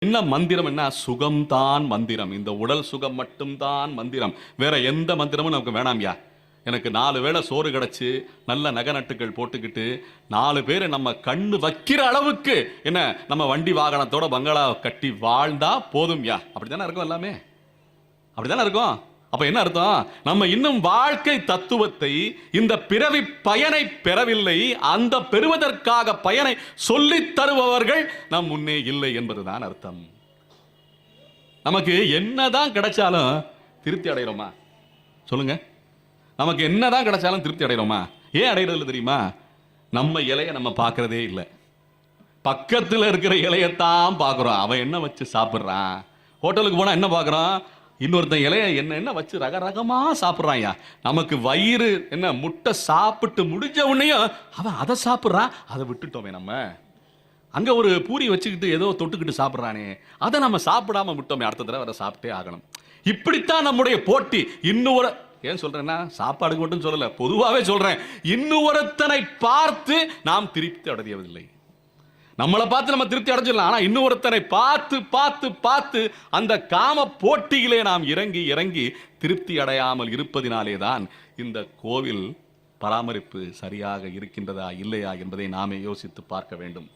என்ன மந்திரம்? என்ன சுகம்தான் மந்திரம். இந்த உடல் சுகம் மட்டும்தான் மந்திரம். வேற எந்த மந்திரமும் நமக்கு வேணாம்யா. எனக்கு 4 வேளை சோறு கிடைச்சு நல்ல நகை நட்டுகள் போட்டுக்கிட்டு 4 பேர் நம்ம கண்ணு வைக்கிற அளவுக்கு என்ன நம்ம வண்டி வாகனத்தோட பங்களா கட்டி வாழ்ந்தா போதும்யா. அப்படித்தானே இருக்கும் எல்லாமே, அப்படித்தானே இருக்கும். அப்ப என்ன அர்த்தம்? நம்ம இன்னும் வாழ்க்கை தத்துவத்தை, இந்த பிறவி பயனை பெறவில்லை. அந்த பெறுவதற்காக பயனை சொல்லித் தருபவர்கள் நம் முன்னே இல்லை என்பதுதான் அர்த்தம். நமக்கு என்னதான் கிடைச்சாலும் திருப்தி அடைகிறோமா? சொல்லுங்க. நமக்கு என்னதான் கிடைச்சாலும் திருப்தி அடைகிறோமா? ஏன் அடைகிறது தெரியுமா? நம்ம இலையை நம்ம பார்க்கறதே இல்லை. பக்கத்தில் இருக்கிற இலையத்தான் பார்க்குறோம். அவன் என்ன வச்சு சாப்பிட்றான்? ஹோட்டலுக்கு போனால் என்ன பார்க்குறோம்? இன்னொருத்தன் இலைய என்ன வச்சு ரகரகமா சாப்பிட்றான். நமக்கு வயிறு என்ன முட்டை சாப்பிட்டு முடிஞ்ச உடனேயும் அவன் அதை சாப்பிட்றான். அதை விட்டுட்டோமே. நம்ம அங்கே ஒரு பூரி வச்சுக்கிட்டு ஏதோ தொட்டுக்கிட்டு சாப்பிட்றானே, அதை நம்ம சாப்பிடாம விட்டோமே. அடுத்த தடவை அதை சாப்பிட்டே ஆகணும். இப்படித்தான் நம்முடைய போட்டி. இன்னொரு ஏன் சொல்றேன்னா, சாப்பாடுக்கு மட்டும் சொல்லல, பொதுவாகவே சொல்றேன். இன்னொருத்தனை பார்த்து நாம் திருப்தி அடையவில்லை. நம்மளை பார்த்து நம்ம திருப்தி அடைஞ்சிடலாம். ஆனா இன்னொருத்தனை பார்த்து பார்த்து பார்த்து அந்த காம போட்டியிலே நாம் இறங்கி இறங்கி திருப்தி அடையாமல் இருப்பதினாலே தான் இந்த கோவில் பராமரிப்பு சரியாக இருக்கின்றதா இல்லையா என்பதை நாமே யோசித்து பார்க்க வேண்டும்.